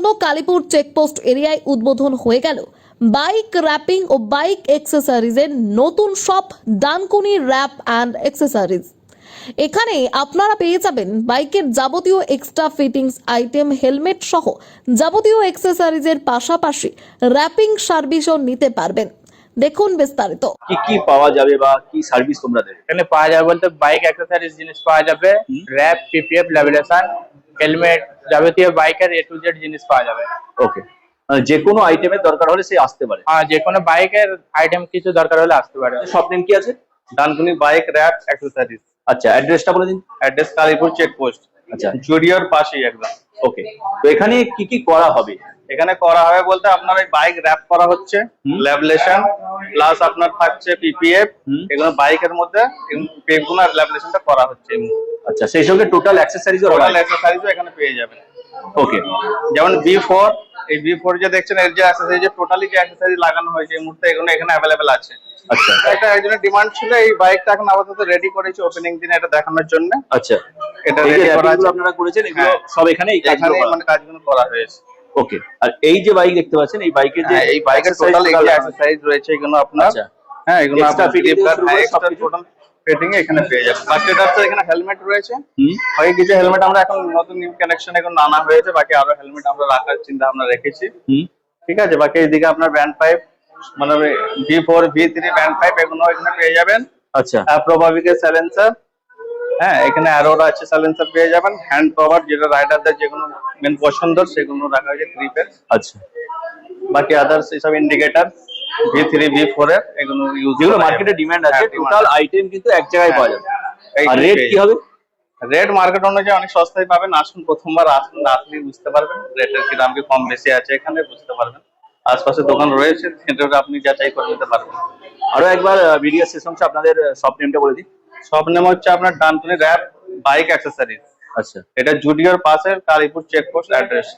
সংলগ্ন কালীপুর চেকপোস্ট এরিয়ায় উদ্বোধন হয়ে গেল বাইক র্যাপিং ও বাইক অ্যাক্সেসরিজের নতুন shop Dankuni wrap and accessories. এখানে আপনারা পেয়ে যাবেন বাইকের যাবতীয় এক্সট্রা ফিটিংস আইটেম, হেলমেট সহ যাবতীয় অ্যাক্সেসরিজের পাশাপাশি র্যাপিং সার্ভিসও নিতে পারবেন। দেখুন বিস্তারিত। কি কি পাওয়া যাবে বা কি সার্ভিস তোমরা দেবে? এখানে পাওয়া যাবে বলতে বাইক অ্যাক্সেসরিজ জিনিস পাওয়া যাবে, র্যাপ, পিপিএফ, ল্যামিনেশন, হেলমেট, যাবতীয় বাইকের এ টু জেড জিনিস পাওয়া যাবে। ওকে, যে কোনো আইটেমের দরকার হলে সে আসতে পারে। হ্যাঁ, যে কোনো বাইকের আইটেম কিছু দরকার হলে আসতে পারে। শপ নেম কি আছে? Dankuni bike wrap accessories. আচ্ছা, অ্যাড্রেসটা বলে দিন। অ্যাড্রেস কালীপুর চেকপোস্ট, আচ্ছা, জুডিওর পাশেই একদম। ওকে। তো এখানে কি কি করা হবে? এখানে করা হবে বলতে আপনার এই বাইক র্যাপ করা হচ্ছে, ল্যাবলেশন প্লাস আপনার থাকছে পিপিএফ, এগুলো বাইকের মধ্যে পেগুলো আর ল্যাবলেশনটা করা হচ্ছে। আচ্ছা, সেই সঙ্গে টোটাল অ্যাক্সেসরিজ টোটাল অ্যাক্সেসরিজও এখানে পেয়ে যাবেন। ওকে। যেমন B4, এই B4 যে দেখছেন এর যে অ্যাক্সেসরিজ, টোটালি যে অ্যাক্সেসরিজ লাগানো হয়েছে এই মুহূর্তে এগুলো এখানে অ্যাভেলেবেল আছে। আচ্ছা, এটা একজনের ডিমান্ড ছিল, এই বাইকটা এখন আপাতত রেডি করেছি ওপেনিং দিনে এটা দেখানোর জন্য। আচ্ছা, এটা এই যে রেডি করা wrapping গুলো আছে, আপনারা করেছেন এগুলো হ্যাঁ, সব এখানে এই কাজগুলো এখানে করা। মানে কাজগুলো করা হয়েছে। ওকে। আর এই যে বাইক দেখতে পাচ্ছেন এই বাইকের যে এই বাইকের টোটাল এই যে অ্যাক্সেসরিজ রয়েছে এগুলো আপনার, আচ্ছা, হ্যাঁ, এগুলো Extra আপনি fitting ফ্লিপকার্ট, দিয়ে শুরু করে এক্সট্রা সবকিছু? টোটাল ফিটিং এখানে পেয়ে যাবেন। বাকি এটা এখানে হেলমেট রয়েছে, হুম, বাকি কিছু হেলমেট আমরা এখন নতুন নিউ কানেকশন এখন আনা হয়েছে, বাকি আরো হেলমেট আমরা রাখার চিন্তা আমরা রেখেছি। হুম, ঠিক আছে, বাকি এইদিকে আপনার ব্যান্ড পাইপ মানে V4 V3 ব্যান্ড পাইপ এগুলো এখানে পেয়ে যাবেন। আচ্ছা, প্রভাবিকের সাইলেন্সার, হ্যাঁ, এখানে অ্যারোর আছে, সাইলেন্সার পেয়ে যাবেন। হ্যান্ড কভার যেটা রাইডারদের যেগুলো মেন পছন্দ সেগুলো রাখা হয়েছে গ্রিপের। আচ্ছা, বাকি আদার্স এইসব ইন্ডিকেটর V3 V4 এর এগুলো ইউজ যেগুলো মার্কেটে ডিমান্ড আছে টোটাল আইটেম কিন্তু এক জায়গায় পাওয়া যাবে। আর রেট কি হবে? রেট মার্কেট অনুযায়ী অনেক সস্তায় পাবেন। আসুন, প্রথমবার আসুন, আসলেই বুঝতে পারবেন রেটের কি দাম কি কম বেশি আছে, এখানে বুঝতে পারবেন। আশপাশে দোকান রয়েছে, সেটা আপনি যাচাই করে নিতে পারবেন। আরো একবার ভিডিও শেষ অংশে আপনাদের শপ নেমটা বলে দিন। সব নেম হচ্ছে আপনার ডানকুনি র্যাপ বাইক অ্যাক্সেসরিজ। আচ্ছা, এটা জুডিওর পাশে কালীপুর চেকপোস্ট অ্যাড্রেস।